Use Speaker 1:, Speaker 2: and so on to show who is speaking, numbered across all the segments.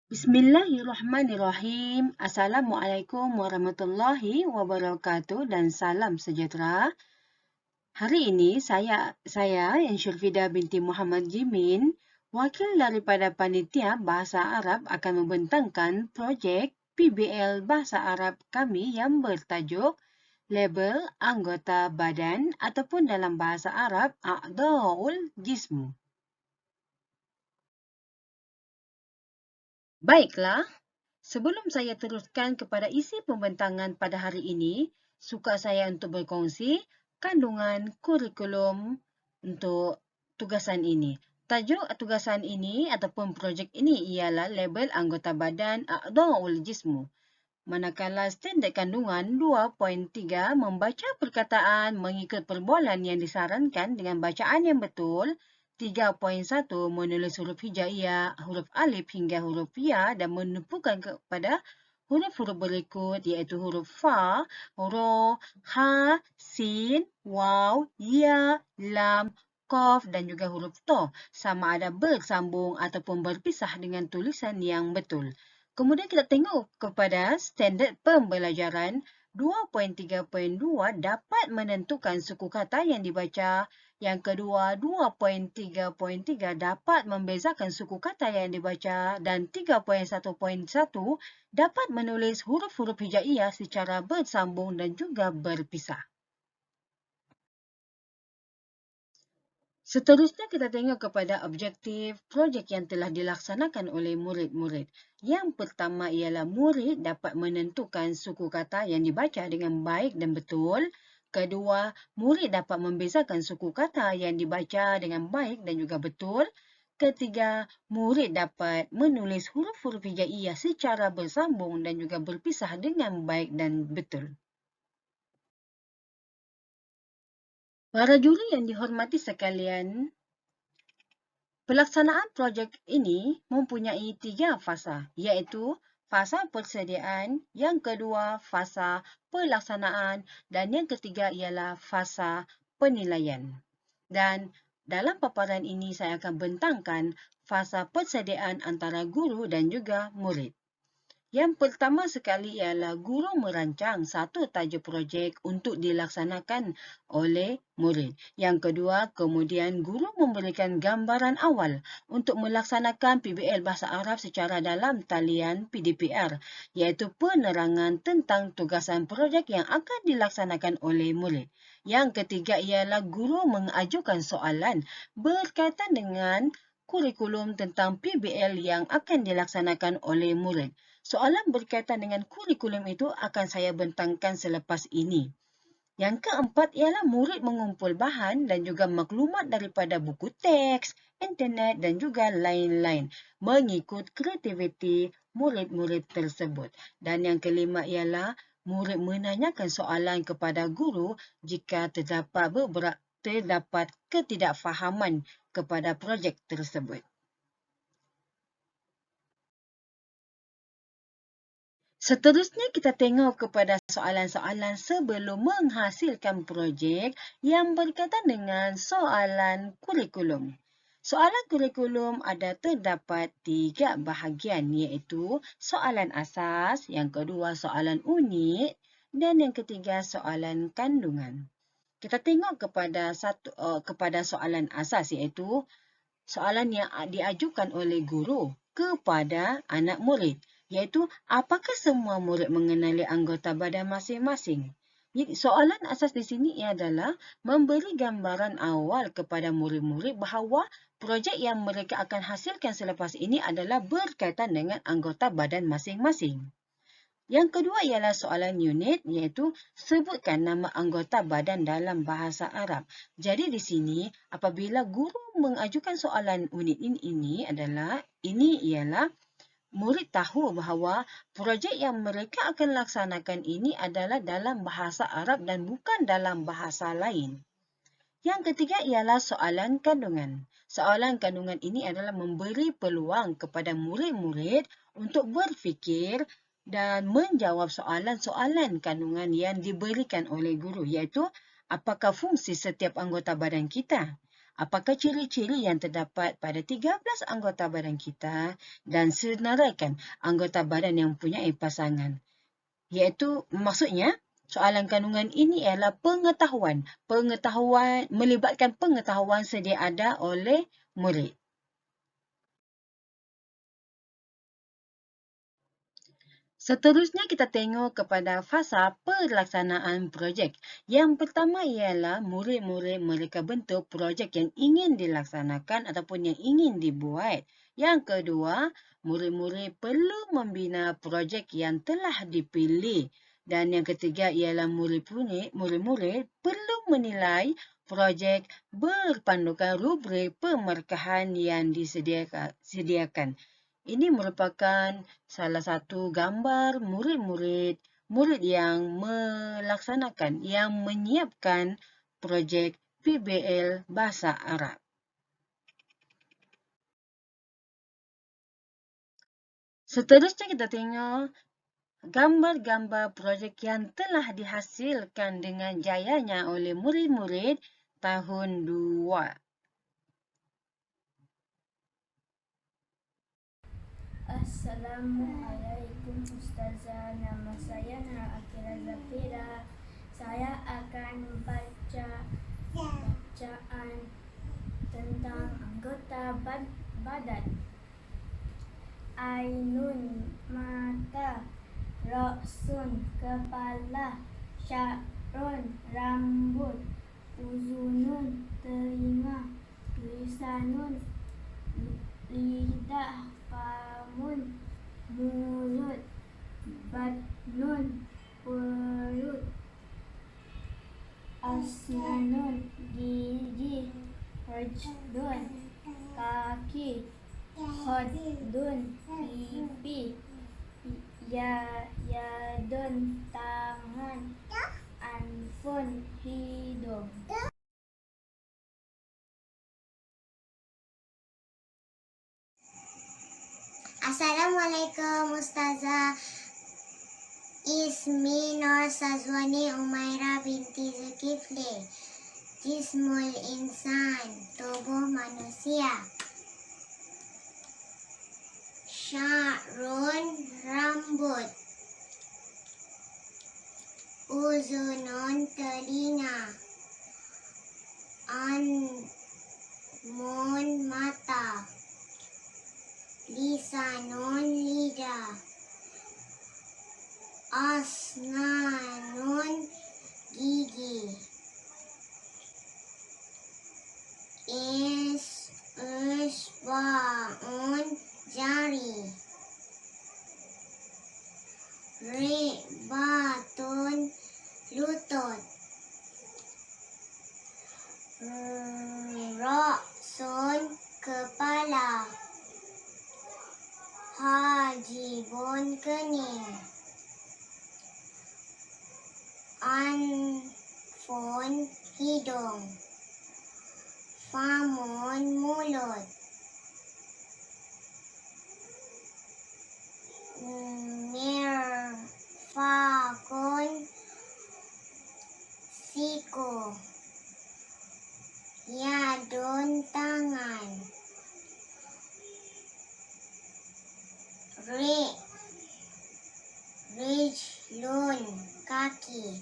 Speaker 1: Bismillahirrahmanirrahim. Assalamualaikum warahmatullahi wabarakatuh dan salam sejahtera. Hari ini saya Ensyurfida binti Muhammad Jimin, wakil daripada Panitia Bahasa Arab akan membentangkan projek PBL Bahasa Arab kami yang bertajuk Label Anggota Badan ataupun dalam bahasa Arab A'dha'ul Jism. Baiklah. Sebelum saya teruskan kepada isi pembentangan pada hari ini, suka saya untuk berkongsi kandungan kurikulum untuk tugasan ini. Tajuk tugasan ini ataupun projek ini ialah label anggota badan A'dha'ul Jismu. Manakala standard kandungan 2.3 membaca perkataan mengikut perbualan yang disarankan dengan bacaan yang betul, 3.1 menulis huruf hijaiyah, huruf alif hingga huruf ya dan menumpukan kepada huruf-huruf berikut iaitu huruf fa, ro, ha, sin, waw, ya, lam, qaf dan juga huruf to sama ada bersambung ataupun berpisah dengan tulisan yang betul. Kemudian kita tengok kepada standard pembelajaran 2.3.2 dapat menentukan suku kata yang dibaca. Yang kedua, 2.3.3 dapat membezakan suku kata yang dibaca dan 3.1.1 dapat menulis huruf-huruf hijaiyah secara bersambung dan juga berpisah. Seterusnya kita tengok kepada objektif projek yang telah dilaksanakan oleh murid-murid. Yang pertama ialah murid dapat menentukan suku kata yang dibaca dengan baik dan betul. Kedua, murid dapat membezakan suku kata yang dibaca dengan baik dan juga betul. Ketiga, murid dapat menulis huruf-huruf hijaiyah secara bersambung dan juga berpisah dengan baik dan betul. Para juri yang dihormati sekalian, pelaksanaan projek ini mempunyai 3 fasa, iaitu fasa persediaan, yang kedua fasa pelaksanaan dan yang ketiga ialah fasa penilaian. Dan dalam paparan ini saya akan bentangkan fasa persediaan antara guru dan juga murid. Yang pertama sekali ialah guru merancang satu tajuk projek untuk dilaksanakan oleh murid. Yang kedua, kemudian guru memberikan gambaran awal untuk melaksanakan PBL Bahasa Arab secara dalam talian PDPR, iaitu penerangan tentang tugasan projek yang akan dilaksanakan oleh murid. Yang ketiga ialah guru mengajukan soalan berkaitan dengan kurikulum tentang PBL yang akan dilaksanakan oleh murid. Soalan berkaitan dengan kurikulum itu akan saya bentangkan selepas ini. Yang keempat ialah murid mengumpul bahan dan juga maklumat daripada buku teks, internet dan juga lain-lain mengikut kreativiti murid-murid tersebut. Dan yang kelima ialah murid menanyakan soalan kepada guru jika terdapat ketidakfahaman kepada projek tersebut. Seterusnya kita tengok kepada soalan-soalan sebelum menghasilkan projek yang berkaitan dengan soalan kurikulum. Soalan kurikulum ada terdapat 3 bahagian iaitu soalan asas, yang kedua soalan unit dan yang ketiga soalan kandungan. Kita tengok kepada soalan asas iaitu soalan yang diajukan oleh guru kepada anak murid, iaitu apakah semua murid mengenali anggota badan masing-masing? Soalan asas di sini adalah memberi gambaran awal kepada murid-murid bahawa projek yang mereka akan hasilkan selepas ini adalah berkaitan dengan anggota badan masing-masing. Yang kedua ialah soalan unit iaitu sebutkan nama anggota badan dalam bahasa Arab. Jadi di sini apabila guru mengajukan soalan unit ini ialah murid tahu bahawa projek yang mereka akan laksanakan ini adalah dalam bahasa Arab dan bukan dalam bahasa lain. Yang ketiga ialah soalan kandungan. Soalan kandungan ini adalah memberi peluang kepada murid-murid untuk berfikir dan menjawab soalan-soalan kandungan yang diberikan oleh guru iaitu apakah fungsi setiap anggota badan kita? Apakah ciri-ciri yang terdapat pada 13 anggota badan kita dan senaraikan anggota badan yang mempunyai pasangan. Iaitu maksudnya soalan kandungan ini ialah pengetahuan melibatkan pengetahuan sedia ada oleh murid. Seterusnya kita tengok kepada fasa pelaksanaan projek. Yang pertama ialah murid-murid mereka bentuk projek yang ingin dilaksanakan ataupun yang ingin dibuat. Yang kedua, murid-murid perlu membina projek yang telah dipilih. Dan yang ketiga ialah murid-murid perlu menilai projek berpandukan rubrik pemerkahan yang disediakan. Ini merupakan salah satu gambar murid yang melaksanakan, yang menyiapkan projek PBL Bahasa Arab. Seterusnya kita tengok gambar-gambar projek yang telah dihasilkan dengan jayanya oleh murid-murid tahun 2.
Speaker 2: Assalamualaikum Ustazah, nama saya Nara Akira Zafira. Saya akan membaca bacaan tentang anggota badan. Ainun, mata. Ra'sun, kepala. Sya'run, rambut. Uzunun, telinga. Lisanun, lidah. Famun, mulut. Batnun, perut. Asnanun, gigi. Rajlun, kaki. Khodun, pipi. Yadun, tangan. Anfun, hidung.
Speaker 3: Assalamualaikum Ustazah. Ismi Nur Sazwani Umaira binti Zulkifli. Jismul insan, tubuh manusia. Sya'run, rambut. Uzunun, telinga. Anmun, mata. Lisanun, lidah. Asnanun, gigi. Isbaun, jari. Ribatun, lutut. Ra'sun, kepala. Hajibun, kening. Anfun, hidung. Famun, mulut. Mirfakun, siku. Yadun, tangan. Rijlun, kaki.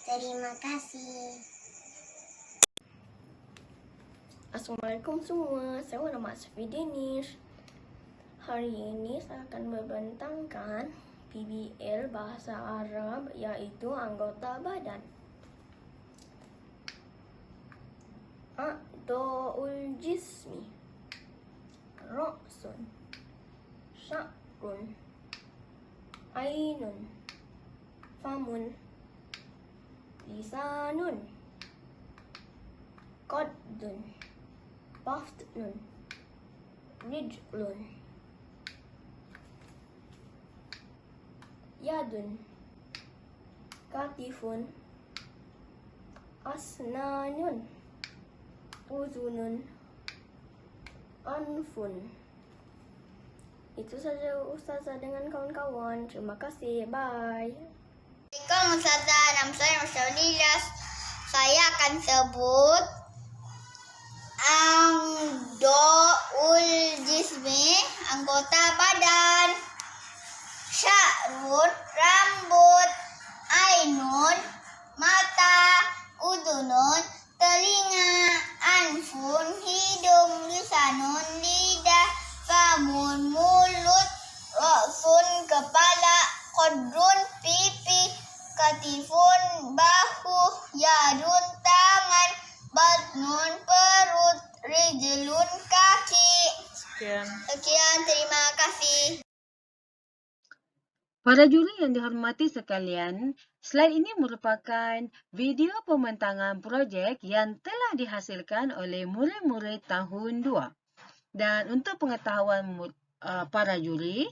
Speaker 3: Terima kasih.
Speaker 2: Assalamualaikum semua, saya nama Safi Danish. Hari ini saya akan membentangkan PBL Bahasa Arab, iaitu anggota badan. A'dha'ul jismi. Ra'sun. Sya'run. Ainun. Famun. Lisanun. Qaddun. Batnun. Rijlun. Yadun. Katifun. Asnanun. Uzunun. Anfun. Itu saja Ustazah dengan kawan-kawan. Terima kasih. Bye.
Speaker 3: Assalamualaikum Ustazah, nama saya Masyaudillas. Saya akan sebut Angdo'ul jismi, anggota badan. Sya'run, rambut. Ainun, mata. Udunun, telinga. Anfun, hidung. Lisanun, lidah. Famun, mulut. Ra'sun, kepala. Qadrun, pipi. Katifun, bahu. Yadun, tangan. Batnun, perut. Rijlun, kaki. Sekian, terima kasih.
Speaker 1: Para juri yang dihormati sekalian, slide ini merupakan video pembentangan projek yang telah dihasilkan oleh murid-murid tahun 2. Dan untuk pengetahuan para juri,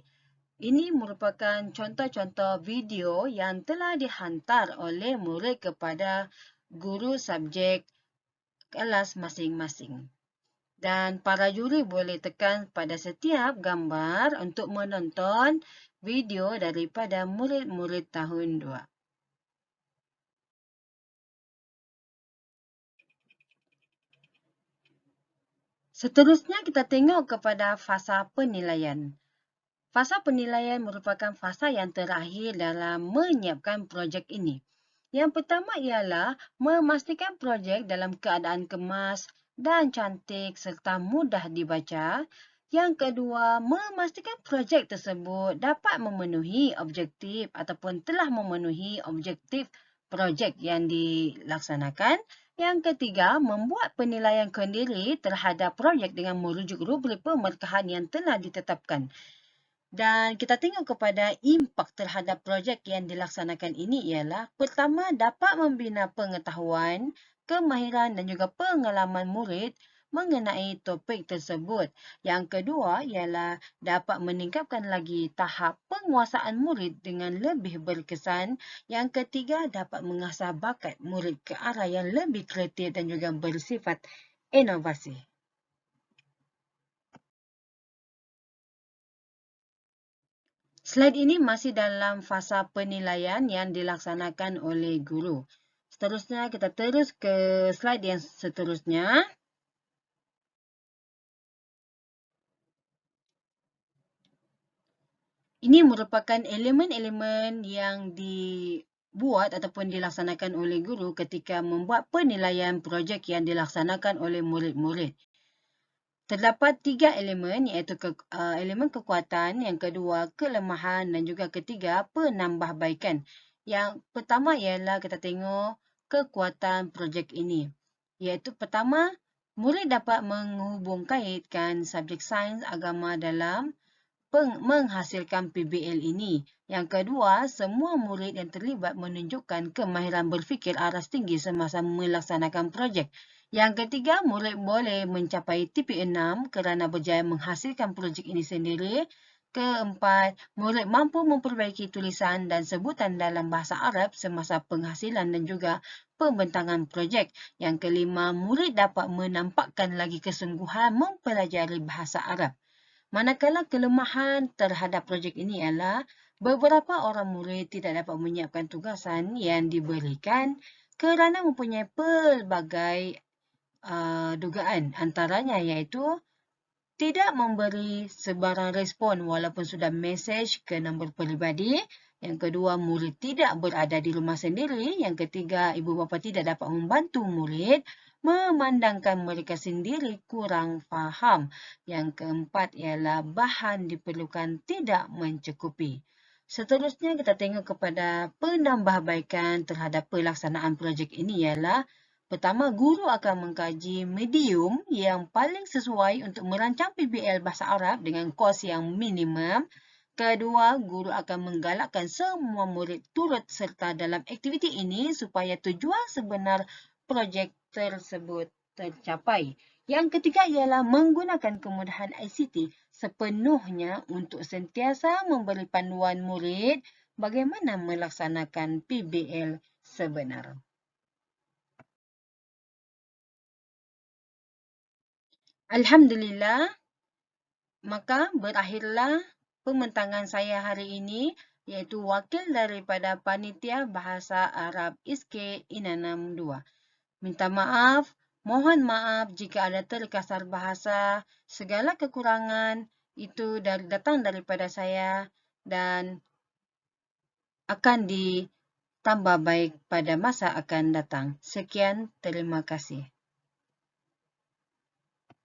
Speaker 1: ini merupakan contoh-contoh video yang telah dihantar oleh murid kepada guru subjek kelas masing-masing. Dan para juri boleh tekan pada setiap gambar untuk menonton video daripada murid-murid tahun 2. Seterusnya kita tengok kepada fasa penilaian. Fasa penilaian merupakan fasa yang terakhir dalam menyiapkan projek ini. Yang pertama ialah memastikan projek dalam keadaan kemas dan cantik serta mudah dibaca. Yang kedua, memastikan projek tersebut dapat memenuhi objektif ataupun telah memenuhi objektif projek yang dilaksanakan. Yang ketiga, membuat penilaian kendiri terhadap projek dengan merujuk rubrik pemerkahan yang telah ditetapkan. Dan kita tengok kepada impak terhadap projek yang dilaksanakan ini ialah pertama, dapat membina pengetahuan, kemahiran dan juga pengalaman murid mengenai topik tersebut. Yang kedua ialah dapat meningkatkan lagi tahap penguasaan murid dengan lebih berkesan. Yang ketiga, dapat mengasah bakat murid ke arah yang lebih kreatif dan juga bersifat inovasi. Slide ini masih dalam fasa penilaian yang dilaksanakan oleh guru. Seterusnya kita terus ke slide yang seterusnya. Ini merupakan elemen-elemen yang dibuat ataupun dilaksanakan oleh guru ketika membuat penilaian projek yang dilaksanakan oleh murid-murid. Terdapat 3 elemen iaitu elemen kekuatan, yang kedua kelemahan dan juga ketiga penambahbaikan. Yang pertama ialah kita tengok kekuatan projek ini. Iaitu pertama, murid dapat menghubungkaitkan subjek sains agama dalam menghasilkan PBL ini. Yang kedua, semua murid yang terlibat menunjukkan kemahiran berfikir aras tinggi semasa melaksanakan projek. Yang ketiga, murid boleh mencapai TP6 kerana berjaya menghasilkan projek ini sendiri. Keempat, murid mampu memperbaiki tulisan dan sebutan dalam bahasa Arab semasa penghasilan dan juga pembentangan projek. Yang kelima, murid dapat menampakkan lagi kesungguhan mempelajari bahasa Arab. Manakala kelemahan terhadap projek ini ialah beberapa orang murid tidak dapat menyiapkan tugasan yang diberikan kerana mempunyai pelbagai dugaan. Antaranya iaitu tidak memberi sebarang respon walaupun sudah mesej ke nombor peribadi. Yang kedua, murid tidak berada di rumah sendiri. Yang ketiga, ibu bapa tidak dapat membantu murid, memandangkan mereka sendiri kurang faham. Yang keempat ialah bahan diperlukan tidak mencukupi. Seterusnya kita tengok kepada penambahbaikan terhadap pelaksanaan projek ini ialah pertama, guru akan mengkaji medium yang paling sesuai untuk merancang PBL Bahasa Arab dengan kos yang minimum. Kedua, guru akan menggalakkan semua murid turut serta dalam aktiviti ini supaya tujuan sebenar projek tersebut tercapai. Yang ketiga ialah menggunakan kemudahan ICT sepenuhnya untuk sentiasa memberi panduan murid bagaimana melaksanakan PBL sebenar. Alhamdulillah, maka berakhirlah pembentangan saya hari ini, iaitu wakil daripada Panitia Bahasa Arab ISK Inanam 2. Minta maaf Mohon maaf jika ada terkasar bahasa. Segala kekurangan itu datang daripada saya dan akan ditambah baik pada masa akan datang. Sekian, terima kasih.